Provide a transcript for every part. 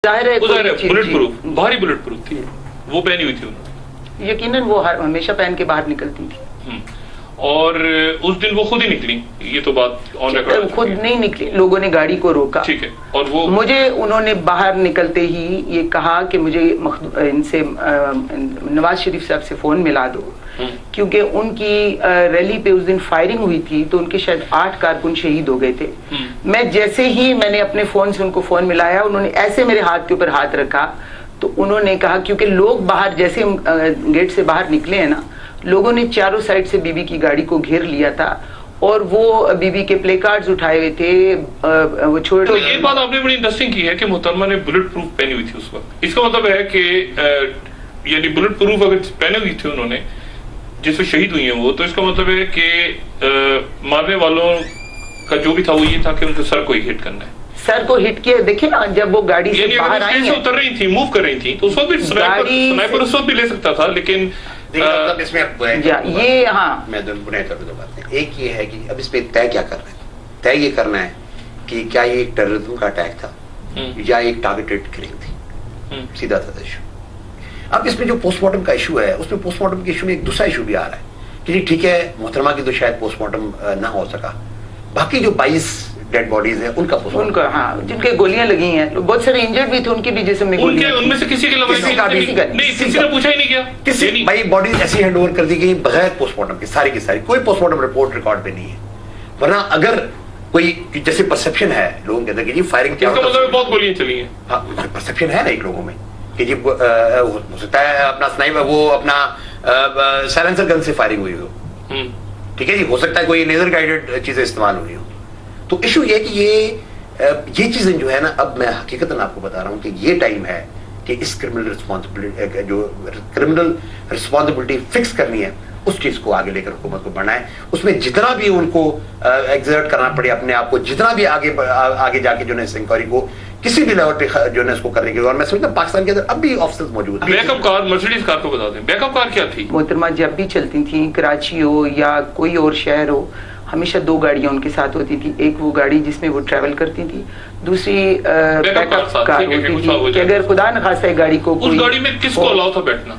ظاہر ہے Bullet proof, بھاری بلٹ پروف تھی، وہ پہنی ہوئی تھی انہوں نے، یقیناً وہ ہمیشہ پہن کے باہر نکلتی تھی. اور اس دن وہ خود ہی نکلی، یہ تو بات آن ریکارڈ، خود نہیں نکلی، لوگوں نے گاڑی کو روکا. ٹھیک ہے. اور وہ مجھے انہوں نے باہر نکلتے ہی یہ کہا کہ مجھے ان سے نواز شریف صاحب سے فون ملا دو، کیونکہ ان کی ریلی پہ اس دن فائرنگ ہوئی تھی تو ان کے شاید 8 کارکن شہید ہو گئے تھے. میں جیسے ہی میں نے اپنے فون سے ان کو فون ملایا، انہوں نے ایسے میرے ہاتھ کے اوپر ہاتھ رکھا، تو انہوں نے کہا کیونکہ لوگ باہر جیسے گیٹ سے باہر نکلے ہیں نا، لوگوں نے چاروں سائڈ سے بی بی کی گاڑی کو گھیر لیا تھا اور وہ بی بی کے پلے کارڈز اٹھائے ہوئے تھے. وہ تو یہ بات آپ نے بڑی انٹرسٹنگ کی ہے کہ محترمہ نے بلٹ پروف پہنی ہوئی تھی اس وقت. اس کا مطلب ہے کہ یعنی بلٹ پروف اگر پہنے ہوئی تھی انہوں نے جس میں شہید ہوئی ہیں وہ، تو اس کا مطلب ہے کہ مارنے والوں کا جو بھی تھا وہ یہ تھا کہ ان کے سر کو ہی ہٹ کرنا ہے. سر کو ہٹ کیا. دیکھیں نا جب وہ گاڑی سے باہر آئی ہیں، اتر رہی تھی، موو کر رہی تھی، تو اس وقت بھی سنائپر اس وقت بھی لے سکتا تھا. لیکن اس میں یہ ہاں میں بنیادی طور پہ دو باتیں. ایک یہ ہے کہ اب اس پہ طے کیا کرنا ہے. طے یہ کرنا ہے کہ کیا یہ ایک ٹیررزم کا اٹیک تھا یا ایک ٹارگیٹڈ کلنگ تھی. سیدھا تھا ایشو. اب اس میں جو پوسٹ مارٹم کا ایشو ہے، اس میں پوسٹ مارٹم کے ایشو میں ایک دوسرا ایشو بھی آ رہا ہے کہ جی ٹھیک ہے محترمہ کی تو شاید پوسٹ مارٹم نہ ہو سکا، باقی جو 22 ڈیڈ باڈیز ہیں ان کا پوسٹ مارٹم، ہاں جن کے گولیاں لگی ہیں، بہت سارے انجرڈ بھی تھے، ان کے بھی جسم میں گولیاں. ان میں سے کسی کا کسی نے پوچھا ہی نہیں کیا، کسی بھائی باڈیز ایسی ہینڈ اوور کر دی گئی بغیر پوسٹ مارٹم کی، ساری کی ساری، کوئی پوسٹ مارٹم رپورٹ ریکارڈ پہ نہیں ہے. ورنہ اگر کوئی جیسے پرسپشن ہے لوگوں کے اندر کہ جی فائرنگ بہت گولیاں چلی ہیں، ہاں پرسپشن ہے نا ایک لوگوں میں کہ جی ہو سکتا ہے اپنا سنائپر وہ اپنا سائلنسر گن سے فائرنگ ہوئی ہو، ٹھیک ہے جی، ہو سکتا ہے کوئی لیزر گائیڈڈ چیزیں استعمال ہوئی ہو. تو ایشو یہ کہ یہ چیزیں جو ہے نا، اب میں حقیقتاً آپ کو بتا رہا ہوں کہ یہ ٹائم ہے کہ اس کرمنل رسپانسبلٹی فکس کرنی ہے، اس چیز کو آگے لے کر حکومت کو بڑھنا ہے. اس میں جتنا بھی ان کو ایگزرٹ کرنا پڑے اپنے آپ کو، جتنا بھی آگے جا کے جو ہے اس انکوائری کو کسی بھی لیول پہ جو ہے اس کو کرنے کے لیے. اور میں سمجھتا ہوں پاکستان کے اندر اب بھی آفیسرز موجود ہیں. بیک اپ کار مرسیڈیز کار کو بتا دیں، بیک اپ کار کیا تھی محترمہ؟ جب بھی چلتی تھیں، کراچی ہو یا کوئی اور شہر ہو، ہمیشہ 2 گاڑیاں ان کے ساتھ ہوتی تھی. ایک وہ گاڑی جس میں وہ ٹریول کرتی تھی، دوسری بیک اپ کار ہوتی تھی کہ اگر خدا نخواستہ گاڑی کو اس گاڑی میں کس کو الاؤ تھا بیٹھنا؟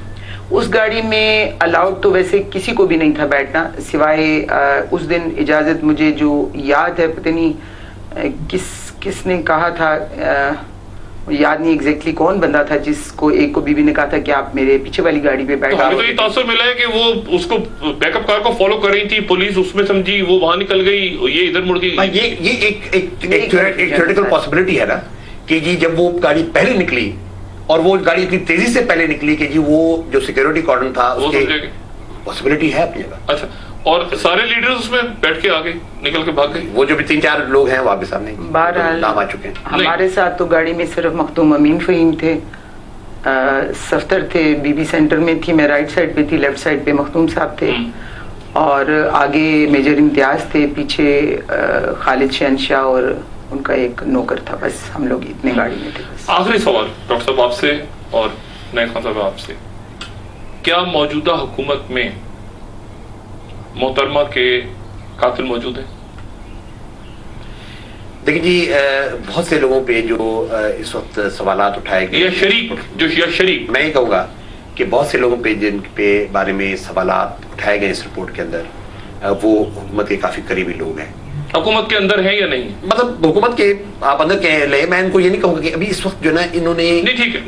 اس گاڑی میں الاؤڈ تو ویسے کسی کو بھی نہیں تھا بیٹھنا، سوائے اس دن اجازت مجھے جو یاد ہے، پتہ نہیں کس نے کہا تھا، یاد نہیں ایگزیکٹلی کون بندہ تھا جس کو ایک کو بیوی نے کہا تھا کہ آپ میرے پیچھے والی گاڑی پہ بیٹھا. ہمیں تو یہ تاثر ملا ہے کہ وہ اس کو بیک اپ کار کو فالو کر رہی تھی، پولیس اس میں سمجھی وہ وہاں نکل گئی، یہ ادھر مڑ گئی. یہ ایک تھیوریٹیکل پاسبلٹی ہے نا کہ جی جب وہ گاڑی پہلے نکلی اور وہ گاڑی اتنی تیزی سے پہلے نکلی کہ جی وہ جو سیکورٹی کارڈن تھا اس کی پاسبلٹی ہے اپنی جگہ. اچھا، اور سارے لیڈرز اس میں بیٹھ کے آگے نکل کے بھاگ گئے. وہ جو بھی 3-4 لوگ ہیں وہ آپ کے سامنے نام آ چکے ہیں. ہمارے ساتھ تو گاڑی میں صرف مختوم امین فہیم تھے، سفتر تھے، بی بی سینٹر میں تھی، میں رائٹ سائڈ پہ تھی، لیفٹ سائڈ پہ مختوم صاحب تھے، اور آگے میجر امتیاز تھے، پیچھے خالد شہنشاہ اور ان کا ایک نوکر تھا. بس ہم لوگ اتنے گاڑی میں تھے. آخری سوال ڈاکٹر صاحب آپ سے اور نئے خان صاحب آپ سے، کیا موجودہ حکومت میں محترمہ کے قاتل موجود ہیں؟ دیکھیں جی بہت سے لوگوں پہ جو اس وقت سوالات اٹھائے گئے یا شریک میں یہ کہوں گا کہ بہت سے لوگوں پہ جن پہ بارے میں سوالات اٹھائے گئے اس رپورٹ کے اندر وہ حکومت کے کافی قریبی لوگ ہیں. حکومت کے اندر ہیں یا نہیں؟ مطلب حکومت کے آپ اندر کے لے، میں ان کو یہ نہیں کہوں گا کہ ابھی اس وقت جو نا انہوں نے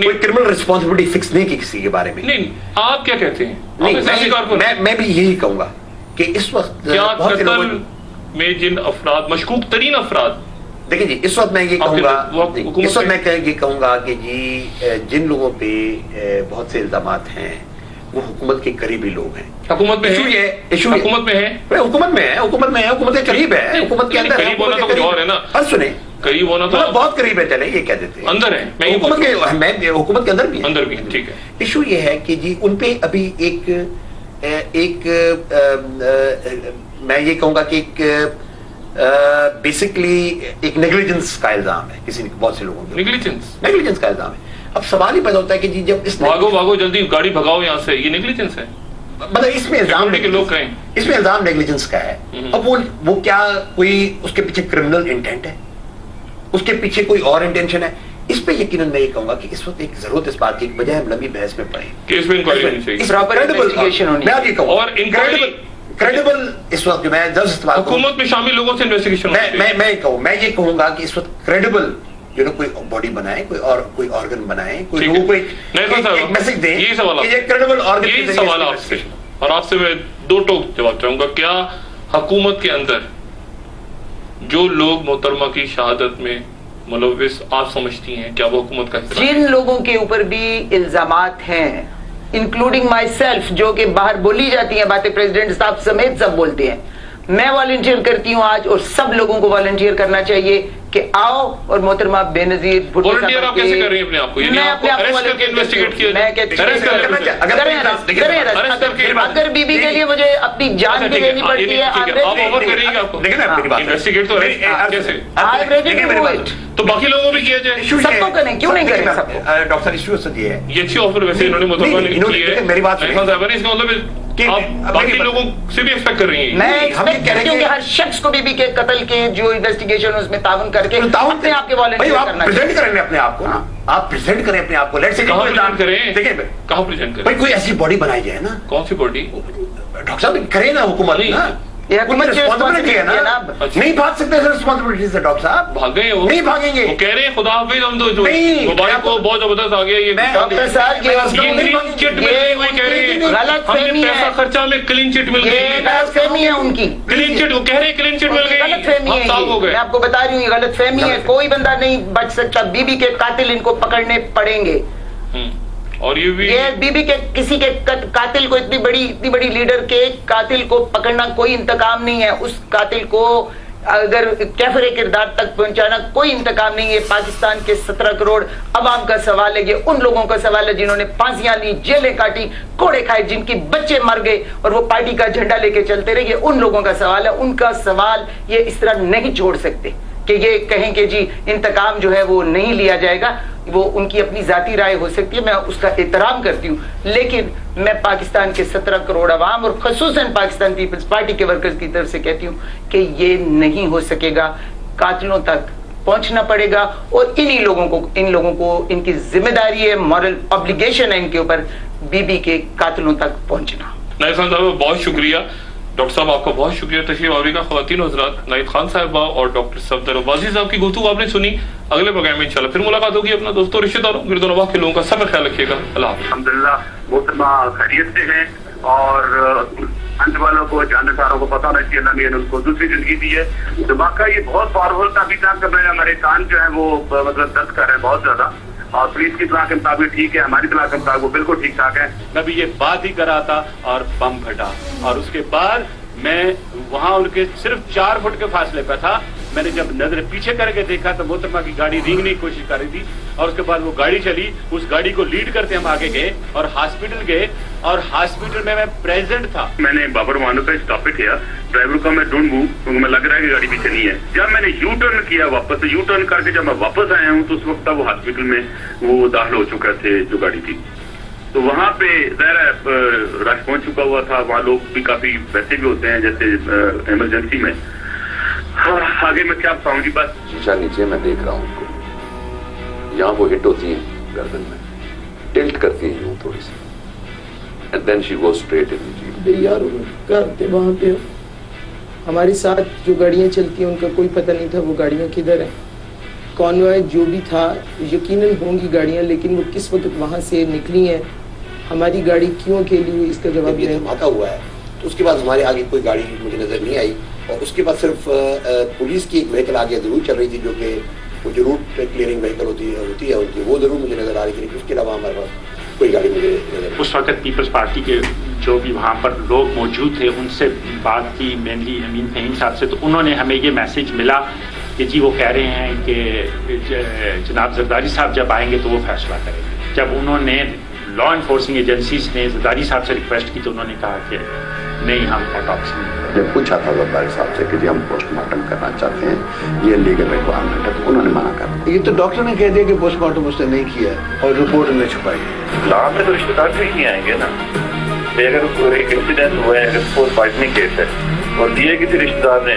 کوئی کرمنل رسپانسبلٹی فکس نہیں کی کسی کے بارے میں. نہیں، آپ کیا کہتے ہیں؟ میں بھی یہی کہوں گا کہ اس وقت قتل میں جن افراد مشکوک ترین افراد، دیکھیں جی اس وقت میں یہ کہوں گا، اس وقت میں یہ کہوں گا کہ جی جن لوگوں پہ بہت سے الزامات ہیں وہ حکومت کے قریبی لوگ ہیں. حکومت میں ہے، حکومت کے قریب ہے، حکومت کے اندر ہے. سنیں قریب ہونا تو بہت قریب ہے، چلے یہ کہہ دیتے ہیں اندر ہے، حکومت کے اندر بھی ٹھیک ہے. ایشو یہ ہے کہ جی ان پہ ابھی ایک میں یہ کہوں گا کہ ایک بیسکلی ایک نیگلیجنس کا الزام ہے، کسی بہت سے لوگوں کو نیگلیجنس کا الزام ہے. اب سوال ہی پیدا ہوتا ہے کہ جی جب اس بھاگو جلدی گاڑی بھگاؤ یہاں سے، یہ نیگلیجنس ہے. مطلب اس میں الزام نیگلیجنس کا ہے. اب وہ کیا کوئی اس کے پیچھے کرمنل انٹینٹ ہے، اس کے پیچھے کوئی اور انٹینشن ہے؟ اس پہ یقیناً میں یہ کہوں گا کہ اس وقت ایک ضرورت اس بات کی بجائے ہم لمبی بحث میں پڑیں کہ اس میں انکوائری ہونی چاہیے، میں آپ یہ کہوں اور کریڈیبل اس وقت جو میں لفظ استعمال حکومت میں شامل لوگوں سے انویسٹیگیشن، میں یہ کہوں گا کہ اس وقت کریڈیبل جو نا کوئی باڈی بنائے، کوئی آرگن بنائے، کوئی لوگوں کو ایک میسج دیں، یہی سوال آپ سے، اور آپ سے میں دو ٹوک جواب چاہوں گا. کیا حکومت کے اندر جو لوگ محترمہ کی شہادت میں ملوث آپ سمجھتی ہیں، کیا وہ حکومت کا حصہ؟ جن لوگوں کے اوپر بھی الزامات ہیں انکلوڈنگ مائی سیلف، جو کہ باہر بولی جاتی ہیں باتیں، پریزیڈنٹ صاحب سمیت سب بولتے ہیں، میں والنٹیئر کرتی ہوں آج، اور سب لوگوں کو والنٹیئر کرنا چاہیے کہ آؤ اور محترمہ بے نظیر والنٹیئر آپ کیسے کر رہی ہیں اپنے آپ کو؟ میں اپنے آپ کو انویسٹیگیٹ کیا اگر بی بی کے لیے مجھے اپنی جان بھی دینی پڑتی ہے تو باقی لوگوں کو بھی کیا جائے، سب کو کریں، کیوں نہیں کریں سب کو؟ ڈاکٹر ایشو یہ ہے، یہ اچھی آفر ویسے انہوں نے محترمہ نے کی ہے، میری بات اس کا مطلب آپ باقی لوگوں سے بھی ایکسپیکٹ کر رہی ہیں؟ میں ایکسپیکٹ کرتی ہوں کہ ہر شخص کو بی بی کے قتل کے جو انویسٹیگیشن اس میں تعاون کر کے اپنے آپ کے والنٹیئر کرنا چاہیے. پریزنٹ کریں اپنے آپ کو نا، آپ پریزنٹ کریں اپنے آپ کو. لیٹس سے کہاں پریزنٹ کریں؟ دیکھیں کہاں پریزنٹ کریں؟ بھائی کوئی ایسی باڈی بنائی جائے نا. کون سی باڈی؟ ڈاکٹر صاحب کرے نا حکومت نا، رسپانسبلٹی ہے نا. نہیں بھاگ سکتے رسپانسبلٹی سے ڈاکٹر صاحب. بھاگ گئے وہ؟ نہیں بھاگیں گے. وہ کہہ رہے ہیں خدا حافظ ہم تو موبائل کو بہت زبردست آ گیا یہ ڈاکٹر صاحب کلین چٹ مل گئی، وہ کہہ رہے ہیں غلط ہم نے فہمی پیسہ ہے، خرچہ میں کلین چٹ مل گئی. غلط فہمی ہے ان کی، کلین چٹ، وہ کہہ رہے ہیں کلین چٹ مل گئی، غلط فہمی ہے. صاف ہو گئے. میں آپ کو بتا رہی ہوں یہ غلط فہمی ہے. کوئی بندہ نہیں بچ سکتا. بی بی کے قاتل ان کو پکڑنے پڑیں گے. اور یہ بی بی کے کسی کے قاتل کو اتنی بڑی لیڈر کے قاتل کو پکڑنا کوئی انتقام نہیں ہے. اس قاتل کو اگر کیفر کردار تک پہنچانا کوئی انتقام نہیں ہے. پاکستان کے 17 کروڑ عوام کا سوال ہے. یہ ان لوگوں کا سوال ہے جنہوں نے پھانسیاں لی، جیلیں کاٹی، کوڑے کھائے، جن کے بچے مر گئے اور وہ پارٹی کا جھنڈا لے کے چلتے رہے. یہ ان لوگوں کا سوال ہے. ان کا سوال یہ اس طرح نہیں چھوڑ سکتے کہ یہ کہیں کہ جی انتقام جو ہے وہ نہیں لیا جائے گا. وہ ان کی اپنی ذاتی رائے ہو سکتی ہے، میں اس کا احترام کرتی ہوں، لیکن میں پاکستان کے 17 کروڑ عوام اور خصوصاً پاکستان پیپلز پارٹی کے ورکرز کی طرف سے کہتی ہوں کہ یہ نہیں ہو سکے گا. قاتلوں تک پہنچنا پڑے گا اور ان لوگوں کو ان کی ذمہ داری ہے، مورل obligation ہے ان کے اوپر بی بی کے قاتلوں تک پہنچنا. نائب خان صاحب بہت شکریہ. ڈاکٹر صاحب آپ کا بہت شکریہ تشریف آوری کا. خواتین حضرات، نائب خان صاحبہ اور ڈاکٹر صفدر عباسی صاحب کی گفتگو آپ نے سنی. اگلے پروگرام میں انشاءاللہ پھر ملاقات ہوگی. اپنا دوستوں، رشتہ داروں، گرد و نواح کے لوگوں کا سب خیال رکھیے گا. اللہ حافظ. الحمدللہ محترمہ خیریت سے ہیں اور آنے والوں کو، جاننے والوں کو پتا ہونا چاہیے اللہ نے ان کو دوسری زندگی دی ہے. دماغ یہ بہت پاورفل تھا. ابھی تک ہمارے کان جو ہے وہ مطلب درد کر رہے ہیں بہت زیادہ، اور پولیس کی اطلاع کے مطابق ٹھیک ہے، ہماری اطلاع کے مطابق وہ بالکل ٹھیک ٹھاک ہے. میں بھی یہ بات ہی کر رہا تھا اور بم پھٹا، اور اس کے بعد میں وہاں ان کے صرف 4 فٹ کے فاصلے پہ تھا. میں نے جب نظر پیچھے کر کے دیکھا تو محترمہ کی گاڑی رینگنے کی کوشش کر رہی تھی، اور اس کے بعد وہ گاڑی چلی. اس گاڑی کو لیڈ کرتے ہم آگے گئے اور ہاسپٹل گئے، اور ہاسپٹل میں پریزنٹ تھا. میں نے بابر مانو پہ اسٹاپ پہ کیا، ڈرائیور کا میں ڈونٹ موو کیونکہ میں لگ رہا ہے کہ گاڑی پیچھے نہیں ہے. جب میں نے یو ٹرن کیا واپس، یو ٹرن کر کے جب میں واپس آیا ہوں تو اس وقت وہ ہاسپٹل میں وہ داخل ہو چکے تھے جو گاڑی تھی. تو وہاں پہ ظاہر ہے رش پہنچ چکا ہوا تھا. وہاں لوگ بھی کافی ویسے بھی ہوتے ہیں جیسے ایمرجنسی میں. آگے میں کیا بتاؤں جی، بس شیشہ نیچے میں دیکھ رہا ہوں ان کو، یہاں وہ ہٹ ہوتی ہیں گردن میں، ٹلٹ کرتی ہیں یوں تھوڑی سی، and then she goes straight in جی. یار کرتے وہاں پہ ہمارے ساتھ جو گاڑیاں چلتی ہیں ان کا کوئی پتہ نہیں تھا وہ گاڑیاں کدھر ہیں. کانوائے جو بھی تھا یقیناً ہوں گی گاڑیاں، لیکن وہ کس وقت وہاں سے نکلی ہیں، ہماری گاڑی کیوں اکیلی ہوئی، اس کا جواب یہ دھماکہ ہوا ہے. تو اس کے بعد ہمارے آگے کوئی گاڑی مجھے نظر نہیں آئی، اور اس کے بعد صرف پولیس کی ایک وہیکل آگے ضرور چل رہی تھی، جو کہ وہ جو روٹ کلیئرنگ وہیکل ہوتی ہے ان کی، وہ ضرور مجھے نظر آ رہی تھی. اس کے علاوہ ہمارے پاس کوئی گاڑی مجھے نظر. اس وقت پیپلز پارٹی کے جو بھی وہاں پر لوگ موجود تھے ان سے بات کی، مینلی امین فہیم صاحب سے. تو انہوں نے ہمیں یہ میسج ملا کہ جی وہ کہہ رہے ہیں کہ جناب زرداری صاحب جب آئیں گے تو وہ فیصلہ کریں گے. جب انہوں نے لا انفورسنگ ایجنسیز نے زرداری صاحب سے ریکویسٹ کی تو انہوں نے کہا کہ نہیں، ہم آٹوپسی نہیں. جب پوچھا تھا زرداری صاحب سے کہ جی ہم پوسٹ مارٹم کرنا چاہتے ہیں، یہ لیگل ریکوائرمنٹ ہے، تو انہوں نے منع کر دیا. یہ تو ڈاکٹر نے کہہ دیا کہ پوسٹ مارٹم اس نے نہیں کیا اور رپورٹ نے چھپائی. لاں میں تو رشتے دار بھی نہیں آئیں گے نا. اگر ایک انسیڈنٹ ہوا ہے، اگر فور پوائزننگ کیس ہے اور دیے کسی رشتے دار نے